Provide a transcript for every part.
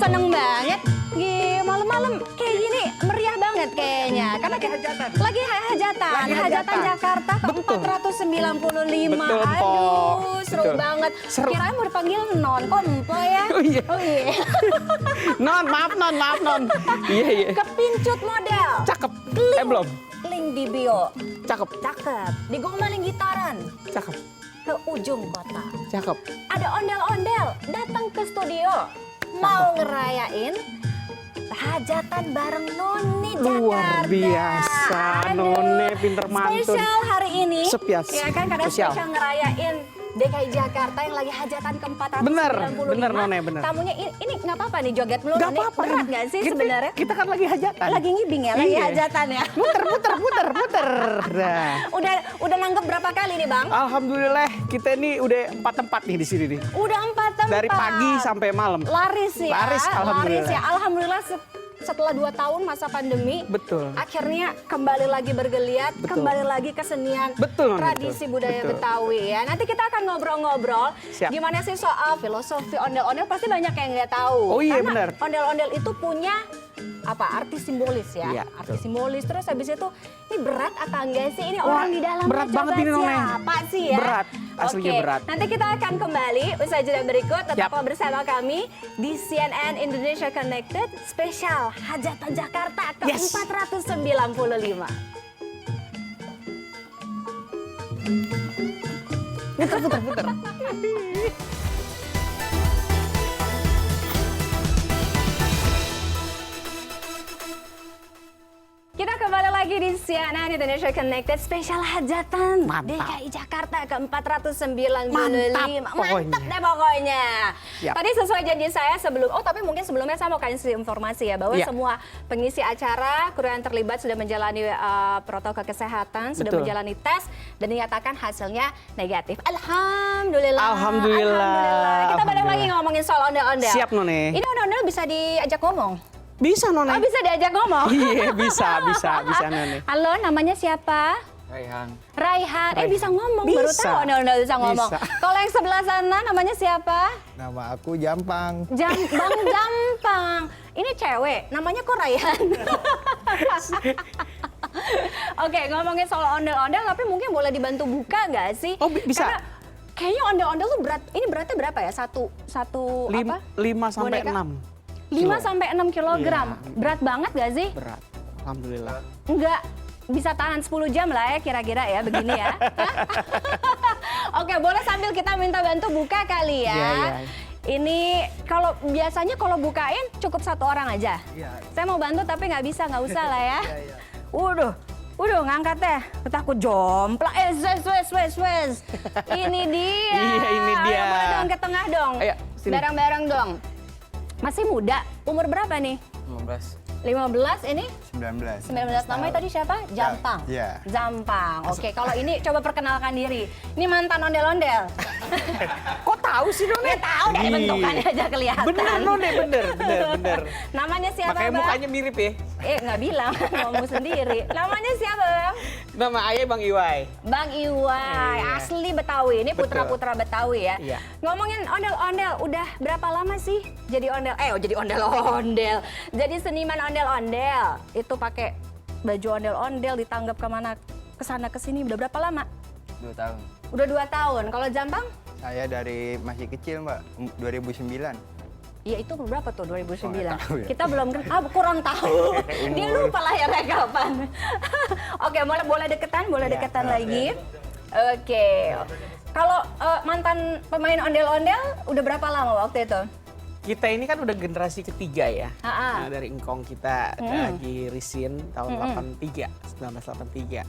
Seneng banget. Malam-malam kayak gini meriah banget kayaknya. Karena lagi hajatan Jakarta ke-495. Betul, Aduh, seru betul. banget. Seru. Kirain mau dipanggil Non, kok empo ya? Oh iya. Oh iya. Non, maaf non. Iya. Kepincut model. Cakep. Link. Belum. Link di bio. Cakep. Cakep. Digombalin gitaran. Cakep. Ke ujung kota. Cakep. Ada ondel-ondel datang ke studio. Mau ngerayain hajatan bareng Noni Jakarta. Luar biasa, Aduh, None pinter mantun. Spesial hari ini. Spesial. Ya kan, karena spesial ngerayain DKI Jakarta yang lagi hajatan ke-495. Bener, None, bener. Tamunya ini nggak apa-apa nih joget melulu Gak nih. apa-apa. Berat nggak sih sebenarnya? Kita kan lagi hajatan. Lagi ngibing ya, lagi Iya. hajatan ya. Muter. Nah. Udah nanggep berapa kali nih Bang? Alhamdulillah kita ini udah 4 tempat nih di sini nih. Udah 4 tempat. Dari pagi sampai malam. Laris ya. Laris, alhamdulillah. Laris ya. Alhamdulillah setelah 2 tahun masa pandemi. Betul. Akhirnya kembali lagi bergeliat, Betul. kembali lagi kesenian, Betul, Noni, tradisi betul. budaya Betul. Betawi ya. Nanti kita akan ngobrol-ngobrol Siap. gimana sih soal filosofi ondel-ondel, pasti banyak yang nggak tahu. Oh iya, Karena benar. ondel-ondel itu punya arti simbolis ya. Iya, Arti betul. simbolis, terus habis itu ini berat apa enggak sih? Ini Wah, orang di dalam berat banget ini, None. siapa sih ya? Berat, aslinya Oke, berat. nanti kita akan kembali usai jeda berikut. Tetaplah Yap. bersama kami di CNN Indonesia Connected spesial hajatan Jakarta ke-495. Puter. Kita kembali lagi di CNN Indonesia Connected spesial hajatan Mantap. DKI Jakarta ke-495. Mantap pokoknya. Mantap deh pokoknya. Siap. Tadi sesuai janji saya tapi mungkin sebelumnya saya mau kasih informasi ya bahwa Iya. semua pengisi acara, kru yang terlibat sudah menjalani protokol kesehatan, sudah Betul. menjalani tes dan dinyatakan hasilnya negatif. Alhamdulillah. Alhamdulillah. Kita balik lagi Alhamdulillah. ngomongin soal ondel-ondel. Siap, None. Ini ondel-ondel bisa diajak ngomong. Bisa, None. Oh, bisa diajak ngomong. Iya, bisa, None. Halo, namanya siapa? Raihan. Bisa ngomong, baru Bisa. tahu ondel-ondel bisa ngomong. Bisa. Kalau yang sebelah sana namanya siapa? Nama aku Jampang. Bang Jampang. Ini cewek, namanya kok Raihan? Oke, ngomongin soal ondel-ondel, tapi mungkin boleh dibantu buka nggak sih? Oh, bisa. Karena kayaknya ondel-ondel tuh ini beratnya berapa ya? Satu 5 sampai boneka? 6. 5 sampai 6 kilogram. Iya. Berat banget gak sih? Berat. Alhamdulillah. Enggak, bisa tahan 10 jam lah ya kira-kira ya begini ya. Oke, boleh sambil kita minta bantu buka kali ya. Iya. Ini kalau biasanya kalau bukain cukup 1 orang aja. Iya. Saya mau bantu tapi nggak usah lah ya. Iya. Waduh ngangkat deh. Takut jomplang. Wes. Ini dia. Iya, ini dia. Ayo boleh dong ke tengah dong. Ayo, sini. Bareng-bareng dong. Masih muda. Umur berapa nih? 15 ini? 19. 19 namanya tadi siapa? Jampang. Iya. Jampang. Oke, kalau ini coba perkenalkan diri. Ini mantan ondel-ondel. Kok tahu sih, None? Ya tahu dari Iya. bentukannya aja kelihatan. Bener, None, bener. Namanya siapa, Makanya Bang? mukanya mirip ya. Nggak bilang, ngomong sendiri. Namanya siapa, Bang? Nama ayah Bang Iwai. Bang Iwai, Iya. asli Betawi. Ini Betul. putra-putra Betawi ya. Iya. Ngomongin ondel-ondel, udah berapa lama sih jadi ondel? Jadi ondel-ondel. Jadi seniman ondel-ondel. Itu pakai baju ondel-ondel ditanggap kemana? Kesana kesini. Udah berapa lama? 2 tahun. Udah 2 tahun. Kalau Jampang? Saya dari masih kecil, Mbak. 2009. Ya itu berapa tuh 2009? Oh, nggak tahu ya. Kita belum kurang tahu. Dia lupa lahirnya kapan. Oke, boleh deketan, Iya, deketan lagi. Oke. Kalau mantan pemain ondel-ondel udah berapa lama waktu itu? Kita ini kan udah generasi ketiga ya. Ah. Nah, dari engkong kita lagi risin tahun 1983.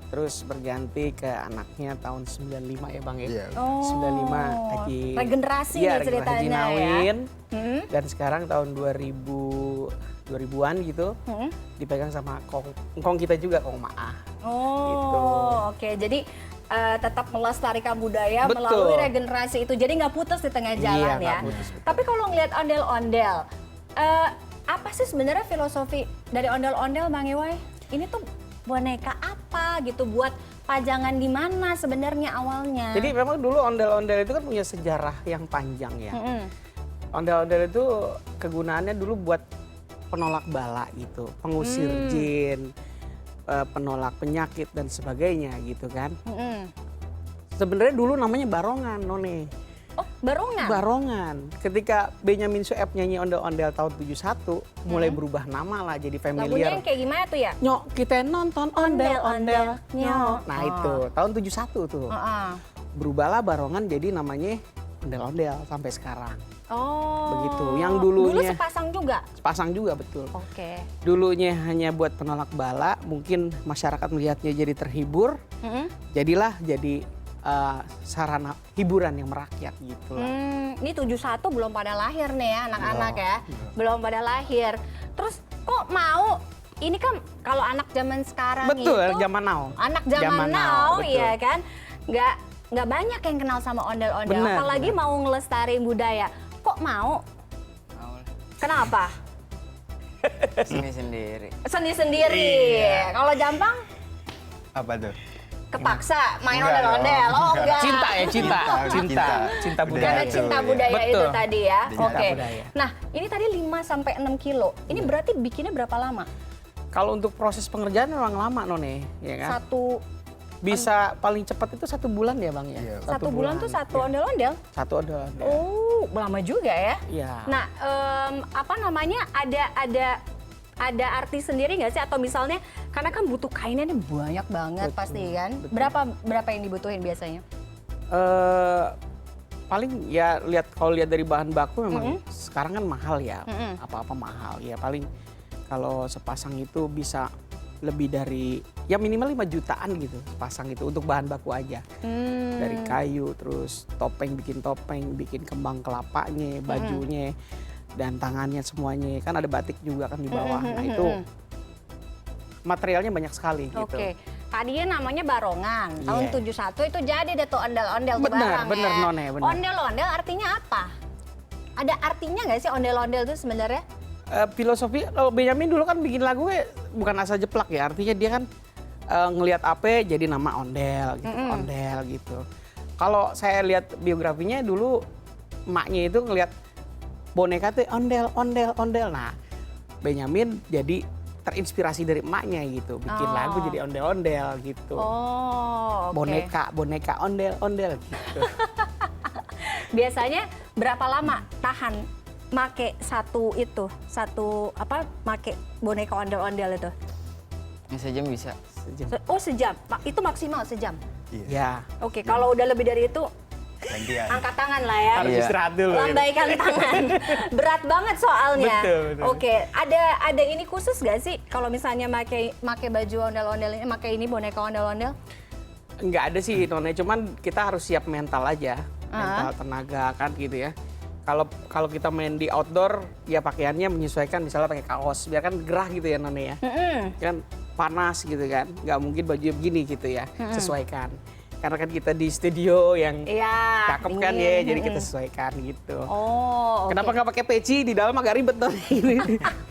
Terus berganti ke anaknya tahun 95 ya Bang ya. Iya. 95 lagi regenerasi nih regenerasi ceritanya nawin. ya. Dan sekarang tahun 2000-an gitu dipegang sama engkong kita juga, Kong Maah. Gitu. Oke. Jadi tetap melestarikan budaya Betul. melalui regenerasi itu. Jadi nggak putus di tengah jalan Iya, ya. nggak putus, betul. Tapi kalau ngelihat ondel-ondel, apa sih sebenarnya filosofi dari ondel-ondel, Bang Iwai? Ini tuh boneka apa gitu, buat pajangan di mana sebenarnya awalnya? Jadi memang dulu ondel-ondel itu kan punya sejarah yang panjang ya. Ondel-ondel itu kegunaannya dulu buat penolak bala gitu, pengusir jin, penolak penyakit dan sebagainya gitu kan. Sebenarnya dulu namanya barongan, None. Oh, barongan? Barongan. Ketika Benyamin Sueb nyanyi ondel-ondel tahun 71, mulai berubah nama lah jadi Lagunya familiar. yang kayak gimana tuh ya? Nyok, kita nonton ondel-ondel, Ondel-ondel, nyok. Nah oh. itu, tahun 71 tuh. Berubahlah barongan jadi namanya ondel-ondel sampai sekarang. Oh. Begitu. Yang Dulu dulunya sepasang juga? sepasang juga, betul. Oke. Dulunya hanya buat penolak bala, mungkin masyarakat melihatnya jadi terhibur, jadilah jadi sarana hiburan yang merakyat gitu lah. Ini 71 belum pada lahir nih ya anak-anak ya. Belum pada lahir. Terus kok mau, ini kan kalau anak zaman sekarang Betul, itu. zaman now. Anak zaman Zaman now, now, betul. iya kan. Nggak banyak yang kenal sama ondel-ondel. Benar, Apalagi benar. mau ngelestariin budaya. Kok mau? Mau lah. Kenapa? Seni sendiri. Seni sendiri. Iya. Kalau Jampang Apa tuh? kepaksa main Enggak ondel-ondel. dong. Oh enggak. Cinta ya, cinta. Cinta. Cinta Udah budaya. Karena itu, cinta ya. budaya itu Betul. tadi ya. Cinta Oke. budaya. Nah, ini tadi 5 sampai 6 kilo. Ini berarti bikinnya berapa lama? Kalau untuk proses pengerjaan memang lama, None, ya kan? Bisa paling cepat itu 1 bulan ya, Bang ya. Iya. Satu bulan tuh satu Iya. ondel-ondel. Satu ondel-ondel. Oh, lama juga ya. Iya. Nah, apa namanya? Ada arti sendiri nggak sih? Atau misalnya karena kan butuh kainnya nih banyak banget Betul, pasti kan. betul. Berapa yang dibutuhin biasanya? Paling ya kalau lihat dari bahan baku memang sekarang kan mahal ya. Apa-apa mahal. Ya paling kalau sepasang itu bisa lebih dari ya minimal 5 jutaan gitu sepasang itu untuk bahan baku aja. Dari kayu, terus bikin topeng, bikin kembang kelapanya, bajunya dan tangannya semuanya. Kan ada batik juga kan di bawah. Nah, itu materialnya banyak sekali gitu. Oke. Tadinya namanya barongan. Tahun Iya. 71 itu jadi deh tuh ondel-ondel tuh barang Bener, ya. None, bener. Ondel-ondel artinya apa? Ada artinya nggak sih ondel-ondel itu sebenarnya? Filosofi kalau Benyamin dulu kan bikin lagu bukan asal jeplak ya, artinya dia kan ngelihat apa jadi nama ondel gitu, ondel gitu. Kalau saya lihat biografinya dulu emaknya itu ngelihat boneka tuh ondel. Nah, Benyamin jadi terinspirasi dari emaknya gitu, bikin lagu jadi ondel-ondel gitu. Oh, oke. Boneka ondel gitu. Biasanya berapa lama tahan make make boneka ondel-ondel itu? Yang sejam bisa. Oh, sejam. Itu maksimal sejam. Iya. Ya, Oke, kalau udah lebih dari itu Gantian. angkat tangan lah ya. harus Iya. istirahat dulu. gitu. Lambaikan tangan. Berat banget soalnya. Betul. Oke, ada ini khusus gak sih kalau misalnya make baju ondel-ondel ini, make ini boneka ondel-ondel? Nggak ada sih, None. Cuman kita harus siap mental aja, mental tenaga kan gitu ya. Kalau kita main di outdoor, ya pakaiannya menyesuaikan, misalnya pakai kaos, biar kan gerah gitu ya, None ya. Kan panas gitu kan, nggak mungkin baju begini gitu ya, sesuaikan. Karena kan kita di studio yang Iya. cakep kan ya, jadi kita sesuaikan gitu. Oh, oke. Kenapa nggak pakai peci di dalam agak ribet tuh?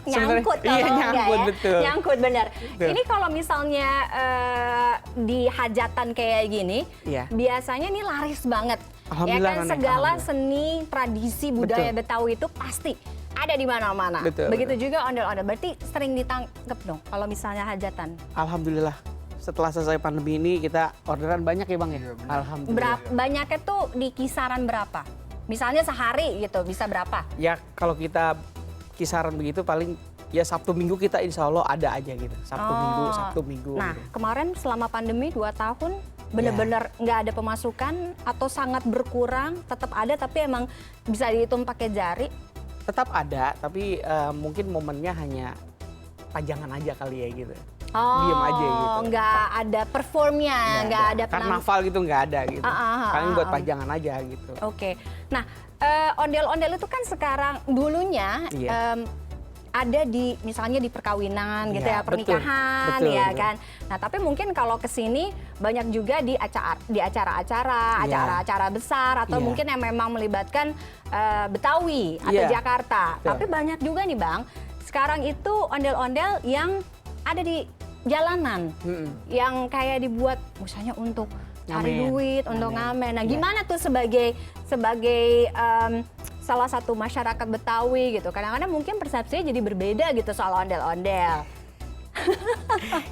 Nyangkut kalau Iya, enggak nyangkut ya. betul. Nyangkut bener. Betul. Ini kalau misalnya di hajatan kayak gini, Iya. biasanya ini laris banget. Ya Alhamdulillah, kan None. segala Alhamdulillah. seni, tradisi, budaya Betawi itu pasti ada di mana-mana. Betul, Begitu juga ondel-ondel. Berarti sering ditangkep dong kalau misalnya hajatan. Alhamdulillah. Setelah selesai pandemi ini kita orderan banyak ya Bang ya? Iya, benar. Alhamdulillah. Banyaknya tuh di kisaran berapa? Misalnya sehari gitu, bisa berapa? Ya kalau kita kisaran begitu paling ya Sabtu Minggu kita insya Allah ada aja gitu. Sabtu Minggu. Nah, gitu. kemarin selama pandemi 2 tahun bener-bener nggak ada pemasukan atau sangat berkurang, tetap ada tapi emang bisa dihitung pakai jari. Tetap ada, tapi mungkin momennya hanya pajangan aja kali ya gitu. Diem aja gitu. Nggak ada performnya, nggak ada Karnaval gitu nggak ada gitu. Paling buat ah. pajangan aja gitu. Oke, nah ondel-ondel itu kan sekarang dulunya Iya. ada di misalnya di perkawinan gitu Iya, ya, pernikahan betul, ya betul. kan. Nah tapi mungkin kalau kesini banyak juga di acara-acara, Iya. acara-acara besar atau Iya. mungkin yang memang melibatkan Betawi atau Iya, Jakarta. betul. Tapi banyak juga nih Bang, sekarang itu ondel-ondel yang ada di jalanan, yang kayak dibuat misalnya untuk cari Ngamen. duit, untuk ngamen. Nah, Iya. gimana tuh sebagai salah satu masyarakat Betawi gitu. Kadang-kadang mungkin persepsinya jadi berbeda gitu soal ondel-ondel.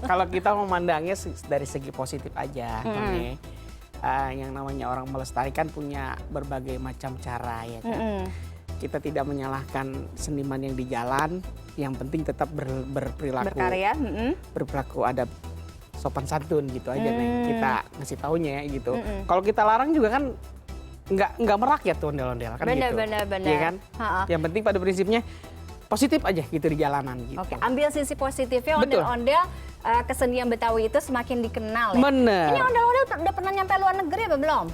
Kalau kita memandangnya dari segi positif aja, None. Yang namanya orang melestarikan punya berbagai macam cara ya kan. Kita tidak menyalahkan seniman yang di jalan, yang penting tetap berperilaku Berkarya. berperilaku adab sopan santun gitu aja nih. Kita ngasih taunya ya gitu. Kalau kita larang juga kan nggak merakyat tuh ondel-ondel kan gitu. Benar. Iya kan? Yang penting pada prinsipnya positif aja gitu di jalanan gitu. Oke, ambil sisi positifnya Betul. ondel-ondel kesenian Betawi itu semakin dikenal ya. Bener. Ini ondel-ondel udah pernah nyampe luar negeri apa belum?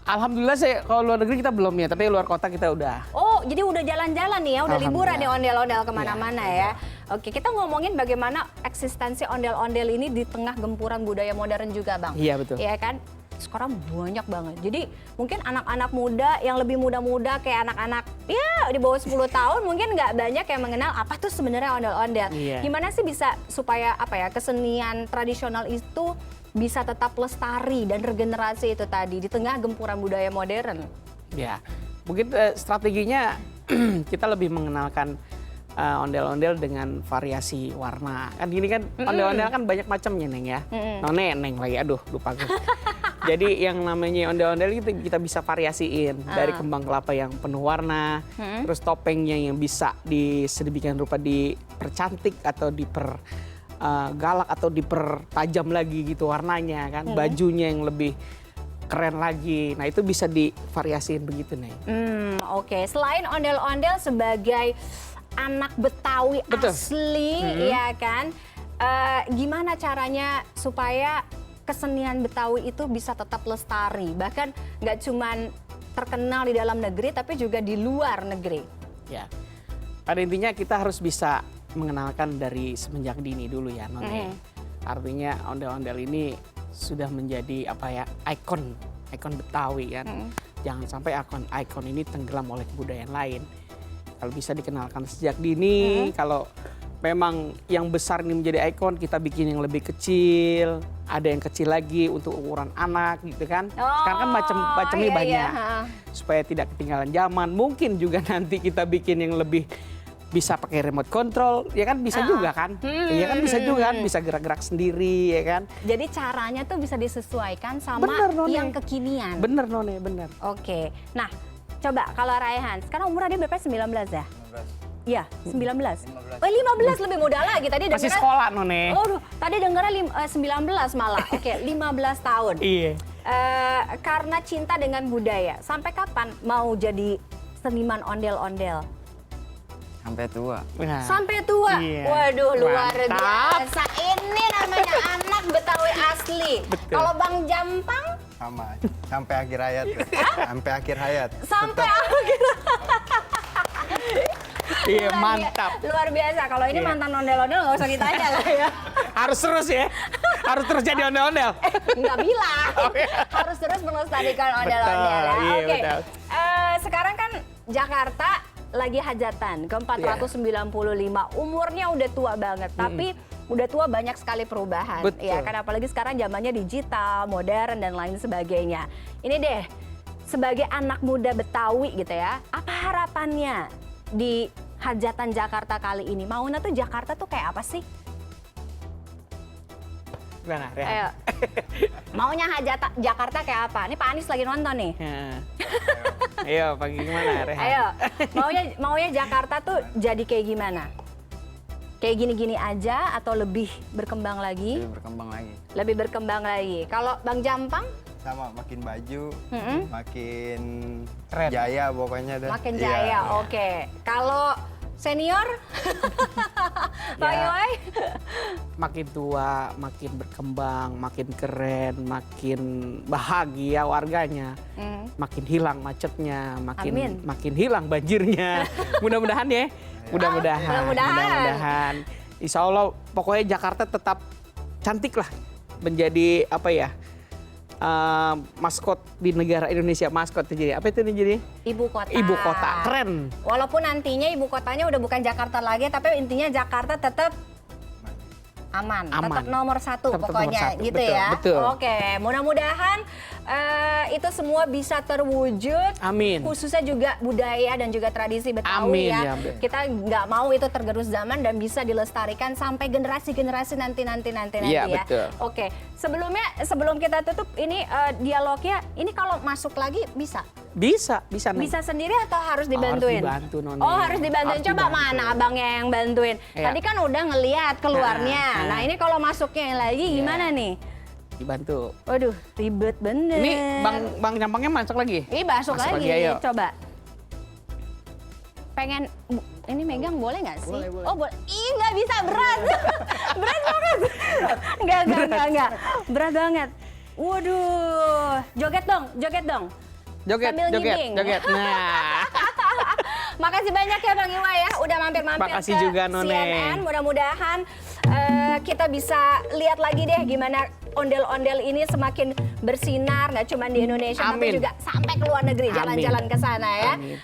Alhamdulillah kalau luar negeri kita belum ya, tapi luar kota kita udah. Oh, jadi udah jalan-jalan nih ya, udah liburan nih ondel-ondel kemana-mana ya. Oke, kita ngomongin bagaimana eksistensi ondel-ondel ini di tengah gempuran budaya modern juga, Bang. Iya betul. Iya kan? Sekarang banyak banget. Jadi mungkin anak-anak muda yang lebih muda-muda kayak anak-anak ya di bawah 10 tahun mungkin nggak banyak yang mengenal apa tuh sebenarnya ondel-ondel. Iya. Gimana sih bisa supaya apa ya kesenian tradisional itu bisa tetap lestari dan regenerasi itu tadi di tengah gempuran budaya modern? Ya, mungkin strateginya kita lebih mengenalkan ondel-ondel dengan variasi warna. Kan gini kan, ondel-ondel kan banyak macamnya, Neng ya. None, Neng lagi, aduh lupa gue. Jadi yang namanya ondel-ondel itu kita bisa variasiin. Dari kembang kelapa yang penuh warna, terus topengnya yang bisa sedemikian rupa dipercantik atau galak atau dipertajam lagi gitu warnanya kan. Bajunya yang lebih keren lagi. Nah itu bisa divariasiin begitu, Neng. Oke. Selain ondel-ondel sebagai anak Betawi asli, ya kan? Gimana caranya supaya kesenian Betawi itu bisa tetap lestari, bahkan nggak cuman terkenal di dalam negeri, tapi juga di luar negeri? Ya, pada intinya kita harus bisa mengenalkan dari semenjak dini dulu ya, None. Artinya ondel-ondel ini sudah menjadi ikon Betawi kan. Jangan sampai ikon ini tenggelam oleh kebudayaan lain. Kalau bisa dikenalkan sejak dini, kalau memang yang besar ini menjadi ikon, kita bikin yang lebih kecil, ada yang kecil lagi untuk ukuran anak gitu kan. Sekarang kan macam-macamnya banyak. Supaya tidak ketinggalan zaman, mungkin juga nanti kita bikin yang lebih bisa pakai remote control, ya kan bisa juga kan. Ya kan bisa juga kan, bisa gerak-gerak sendiri ya kan. Jadi caranya tuh bisa disesuaikan sama yang kekinian. Bener, None, bener. Oke. Nah, coba kalau Raihan, sekarang umur dia berapa? 19 ya? 19. Iya, 19. Oh, 15 lebih muda lagi. Tadi Masih dengarnya, sekolah, None. oh, tadi dengarnya 19 malah. Oke, 15 tahun. Iya. Karena cinta dengan budaya, sampai kapan mau jadi seniman ondel-ondel? Sampai tua. Nah, Sampai tua. iya. Waduh, luar Mantap. biasa. Ini namanya anak Betawi asli. Betul. Kalau Bang Jampang Sama. Sampai akhir hayat. Sampai akhir hayat. sampai Tetap. akhir. Iya, Luar mantap. Luar biasa. Kalau ini Iya. mantan ondel-ondel nggak usah ditanya lah ya. Harus terus ya. Harus terus jadi ondel-ondel. Nggak bilang. Harus terus melestarikan ondel-ondel ya. Betul, iya, Oke. betul. Sekarang kan Jakarta lagi hajatan ke-495. Umurnya udah tua banget, tapi udah tua banyak sekali perubahan. Betul. Ya kan, apalagi sekarang zamannya digital, modern dan lain sebagainya. Ini deh, sebagai anak muda Betawi gitu ya, apa harapannya di hajatan Jakarta kali ini? Maunya tuh Jakarta tuh kayak apa sih? Gimana, Rehan? Ayo. Maunya hajatan Jakarta kayak apa? Ini Pak Anies lagi nonton nih. Ya. Ayo, pagi gimana, Rehan? Ayo, maunya Jakarta tuh jadi kayak gimana? Kayak gini-gini aja atau lebih berkembang lagi? Jadi berkembang lagi. Lebih berkembang lagi. Kalau Bang Jampang? Sama makin baju, makin Keren. jaya pokoknya dah. Makin Iya, jaya, iya. oke. Kalau senior? Pak Ya. Yoy? Makin tua, makin berkembang, makin keren, makin bahagia warganya. Makin hilang macetnya, Amin. makin hilang banjirnya. Mudah-mudahan ya. Mudah-mudahan. Insya Allah pokoknya Jakarta tetap cantik lah. Menjadi maskot di negara Indonesia. Maskot jadi apa itu nih jadi? Ibu kota. Ibu kota, keren. Walaupun nantinya ibu kotanya udah bukan Jakarta lagi, tapi intinya Jakarta tetap aman. Aman. Tetap nomor satu Tetap nomor pokoknya satu, gitu betul, ya. betul. Oke, mudah-mudahan itu semua bisa terwujud. Amin. Khususnya juga budaya dan juga tradisi Betawi Amin, ya. ya, betul. Kita nggak mau itu tergerus zaman dan bisa dilestarikan sampai generasi-generasi nanti Iya, ya. betul. Oke, sebelum kita tutup ini dialognya, ini kalau masuk lagi bisa? Bisa Neng. Bisa sendiri atau harus dibantuin? Harus dibantu, Noni. Oh, harus dibantuin. Harus Coba dibantu. mana abangnya yang bantuin. Iya. Tadi kan udah ngeliat keluarnya. Nah, ini kalau masuknya lagi Iya. gimana nih? Dibantu. Waduh, ribet bener. Ini bang nyampangnya masuk lagi. Ini masuk lagi. ayo. Coba. Pengen ini megang boleh nggak sih? Boleh, boleh. Oh, boleh. Ih, nggak bisa, berat. Berat banget. Enggak. Berat banget. Waduh. Joget dong. Joget. Sambil nyibing. Nah. Makasih banyak ya Bang Iwa ya, udah mampir-mampir Makasih ke juga, None. CNN. Mudah-mudahan kita bisa lihat lagi deh gimana ondel-ondel ini semakin bersinar, nggak cuma di Indonesia, tapi Amin. juga sampai ke luar negeri, Amin. jalan-jalan ke sana ya. Amin.